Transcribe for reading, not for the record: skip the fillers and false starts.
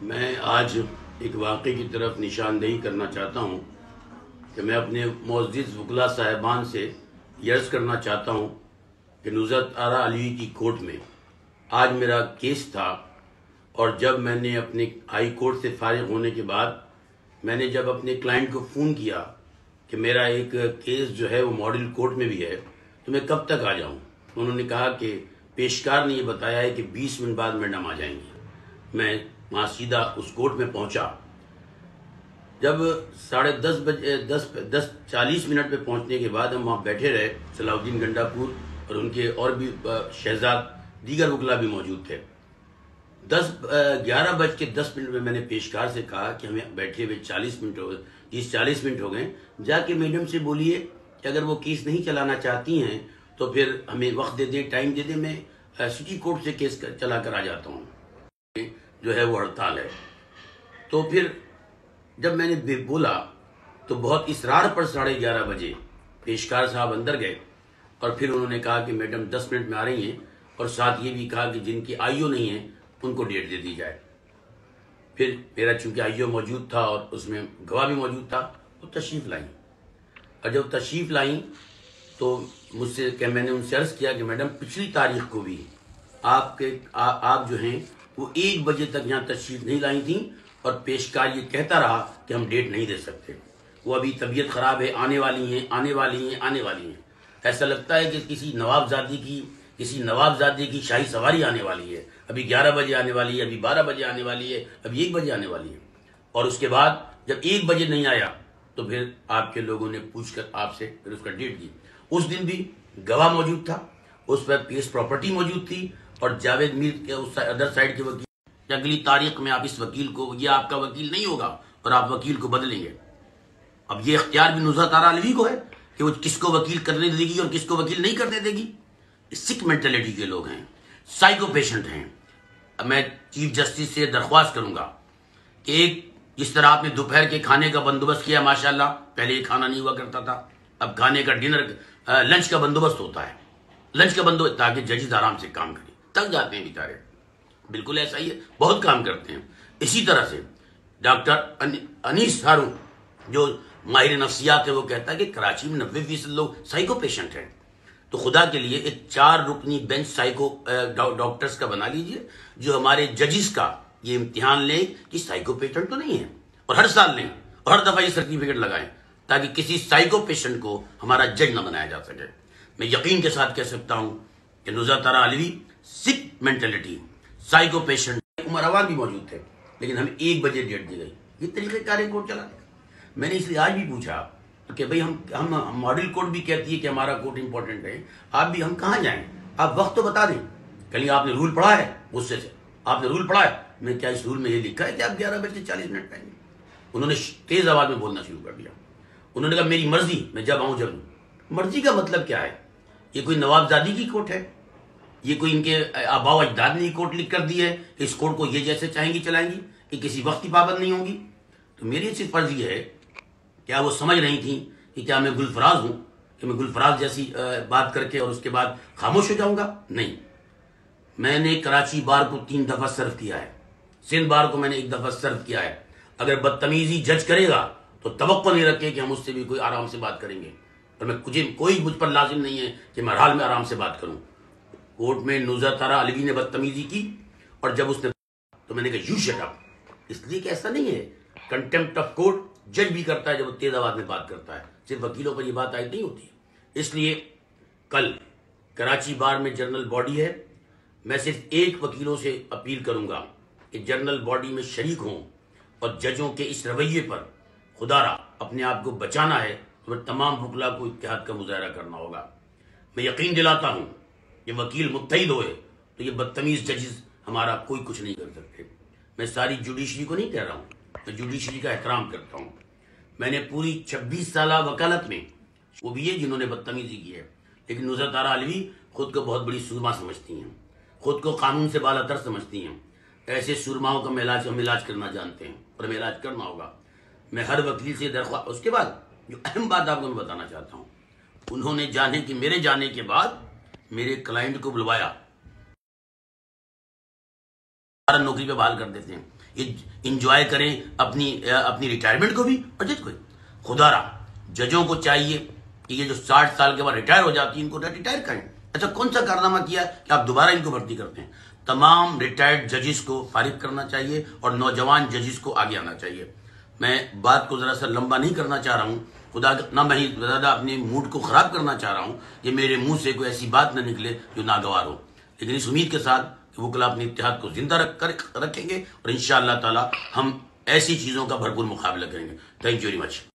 میں آج ایک واقعے کی طرف نشاندہی کرنا چاہتا ہوں کہ میں اپنے معزز وکلاء صاحبان سے یہ عرض کرنا چاہتا ہوں کہ نصرت آرا علوی کی کورٹ میں آج میرا کیس تھا، اور جب میں نے اپنے ہائی کورٹ سے فارغ ہونے کے بعد میں نے جب اپنے کلائنٹ کو فون کیا کہ میرا ایک کیس جو ہے وہ ماڈل کورٹ میں بھی ہے تو میں کب تک آ جاؤں، انہوں نے کہا کہ پیشکار نے یہ بتایا ہے کہ 20 منٹ بعد میڈم آ جائیں گی۔ میں وہاں سیدھا اس کورٹ میں پہنچا۔ جب 10:40 پہ پہنچنے کے بعد ہم وہاں بیٹھے رہے، صلاح الدین گنڈا پور اور ان کے اور بھی شہزاد دیگر وکلاء بھی موجود تھے۔ 11:10 میں میں نے پیشکار سے کہا کہ ہمیں بیٹھے ہوئے 40 منٹ ہو گئے، جا کے میڈم سے بولیے کہ اگر وہ کیس نہیں چلانا چاہتی ہیں تو پھر ہمیں وقت دے دیں، ٹائم دے دیں، میں سٹی کورٹ سے کیس چلا کر آ جاتا ہوں، جو ہے وہ ہڑتال ہے۔ تو پھر جب میں نے بولا تو بہت اصرار پر 11:30 بجے پیشکار صاحب اندر گئے، اور پھر انہوں نے کہا کہ میڈم 10 منٹ میں آ رہی ہیں، اور ساتھ یہ بھی کہا کہ جن کی آئیو نہیں ہے ان کو ڈیٹ دے دی جائے۔ پھر میرا چونکہ آئیو موجود تھا اور اس میں گواہ بھی موجود تھا، وہ تشریف لائیں، اور جب تشریف لائیں تو مجھ سے میں نے ان سے عرض کیا کہ میڈم پچھلی تاریخ کو بھی آپ جو ہیں وہ 1 بجے تک یہاں تشریف نہیں لائی تھیں، اور پیشکار یہ کہتا رہا کہ ہم ڈیٹ نہیں دے سکتے، وہ ابھی طبیعت خراب ہے، آنے والی ہیں۔ ایسا لگتا ہے کہ کسی نوابزادے کی شاہی سواری آنے والی ہے، ابھی 11 بجے آنے والی ہے، ابھی 12 بجے آنے والی ہے، ابھی 1 بجے آنے والی ہے۔ اور اس کے بعد جب 1 بجے نہیں آیا تو پھر آپ کے لوگوں نے پوچھ کر آپ سے پھر اس کا ڈیٹ دی۔ اس دن بھی گواہ موجود تھا، اس پر پیس پراپرٹی موجود تھی، اور جاوید میر کے اس ادر سائڈ کے وکیل کہ اگلی تاریخ میں آپ اس وکیل کو، یہ آپ کا وکیل نہیں ہوگا اور آپ وکیل کو بدلیں گے۔ اب یہ اختیار بھی نصرت آرا علوی کو ہے کہ وہ کس کو وکیل کرنے دے گی اور کس کو وکیل نہیں کرنے دے گی۔ سکھ مینٹلٹی کے لوگ ہیں، سائیکو پیشنٹ ہیں۔ اب میں چیف جسٹس سے درخواست کروں گا کہ ایک جس طرح آپ نے دوپہر کے کھانے کا بندوبست کیا، ماشاءاللہ پہلے یہ کھانا نہیں ہوا کرتا تھا، اب کھانے کا لنچ کا بندوبست ہوتا ہے، تاکہ ججز آرام سے کام کریں، تھک جاتے ہیں بیچارے، بالکل ایسا ہی ہے، بہت کام کرتے ہیں۔ اسی طرح سے ڈاکٹر انیس ہارون جو ماہر نفسیات ہے، وہ کہتا ہے کہ کراچی میں 90% لوگ سائیکو پیشنٹ ہیں۔ تو خدا کے لیے ایک 4 رکنی بینچ سائیکو ڈاکٹرز کا بنا لیجئے، جو ہمارے ججز کا یہ امتحان لیں کہ سائیکو پیشنٹ تو نہیں ہے، اور ہر سال لیں، اور ہر دفعہ یہ سرٹیفکیٹ لگائیں، تاکہ کسی سائیکو پیشنٹ کو ہمارا جج نہ بنایا جا سکے۔ میں یقین کے ساتھ کہہ سکتا ہوں کہ نصرت آرا علوی سکھ مینٹلٹی، سائیکو پیشنٹ، عمر عوان بھی موجود تھے، لیکن ہمیں 1 بجے ڈیٹ دی گئی۔ یہ طریقہ کار کورٹ چلا گیا۔ میں نے اس لیے آج بھی پوچھا کہ بھئی ہم ماڈل کورٹ بھی کہتی ہے کہ ہمارا کورٹ امپورٹنٹ ہے، آپ بھی ہم کہاں جائیں؟ آپ وقت تو بتا دیں۔ کہیں آپ نے رول پڑھا ہے؟ غصے سے آپ نے رول پڑھا ہے؟ میں کیا اس رول میں یہ لکھا ہے کہ آپ 11:40 پہ آئیں گے؟ انہوں نے تیز آواز میں بولنا شروع کر دیا۔ انہوں نے کہا میری مرضی، میں جب آؤں جب دوں۔ مرضی کا مطلب کیا ہے؟ یہ کوئی نوابزادی کی کورٹ ہے؟ یہ کوئی ان کے آباء و اجداد نے یہ کورٹ لکھ کر دی ہے کہ اس کورٹ کو یہ جیسے چاہیں گی چلائیں گی، کہ کسی وقت کی پابند نہیں ہوں گی؟ تو میری صرف فرض یہ ہے، کیا وہ سمجھ رہی تھیں کہ کیا میں گلفراز ہوں کہ میں گلفراز جیسی بات کر کے اور اس کے بعد خاموش ہو جاؤں گا؟ نہیں، میں نے کراچی بار کو 3 دفعہ سرو کیا ہے، سندھ بار کو میں نے 1 دفعہ سرو کیا ہے۔ اگر بدتمیزی جج کرے گا تو توقع نہیں رکھے کہ ہم اس سے بھی کوئی آرام سے بات کریں گے، اور کوئی مجھ پر لازم نہیں ہے کہ میں حال میں آرام سے بات کروں۔ کورٹ میں نصرت آرا علوی نے بدتمیزی کی، اور جب اس نے تو میں نے کہا یو شٹ اپ، اس لیے کہ ایسا نہیں ہے، کنٹمپٹ آف کورٹ جج بھی کرتا ہے جب وہ تیز آواز میں بات کرتا ہے، صرف وکیلوں پر یہ بات عائد نہیں ہوتی ہے۔ اس لیے کل کراچی بار میں جنرل باڈی ہے، میں صرف ایک وکیلوں سے اپیل کروں گا کہ جنرل باڈی میں شریک ہوں، اور ججوں کے اس رویے پر خدا را اپنے آپ کو بچانا ہے تو تمام وکلاء کو اتحاد کا مظاہرہ کرنا ہوگا۔ میں یقین دلاتا ہوں کہ وکیل متحد ہوئے تو یہ بدتمیز ججز ہمارا کوئی کچھ نہیں کر سکتے۔ میں ساری جوڈیشری کو نہیں کہہ رہا ہوں، میں جوڈیشری کا احترام کرتا ہوں۔ میں نے پوری 26 سالہ وکالت میں وہ بھی ہے جنہوں نے بدتمیزی کی ہے، لیکن نصرت آرا علوی خود کو بہت بڑی سورما سمجھتی ہیں، خود کو قانون سے بالا تر سمجھتی ہیں۔ ایسے سورماؤں کا ہم علاج کرنا جانتے ہیں، اور ہمیں علاج کرنا ہوگا۔ میں ہر وکیل سے درخواست، اس کے بعد جو اہم بات آپ کو میں بتانا چاہتا ہوں، انہوں نے میرے جانے کے بعد میرے کلائنٹ کو بلوایا، نوکری پہ بحال کر دیتے ہیں۔ یہ انجوائے کریں اپنی ریٹائرمنٹ کو بھی اور جج کو بھی. خدا را ججوں کو چاہیے کہ یہ جو 60 سال کے بعد ریٹائر ہو جاتی ہیں ان کو ریٹائر کریں. اچھا کون سا کارنامہ کیا کہ آپ دوبارہ ان کو بھرتی کرتے ہیں؟ تمام ریٹائرڈ ججز کو فارغ کرنا چاہیے اور نوجوان ججز کو آگے آنا چاہیے. میں بات کو ذرا سا لمبا نہیں کرنا چاہ رہا ہوں، خدا نہ میں زیادہ اپنے موڈ کو خراب کرنا چاہ رہا ہوں کہ میرے منہ سے کوئی ایسی بات نہ نکلے جو ناگوار ہو، لیکن اس امید کے ساتھ کہ وکلا اپنے اتحاد کو زندہ رکھیں گے اور انشاءاللہ تعالی ہم ایسی چیزوں کا بھرپور مقابلہ کریں گے. Thank you very much.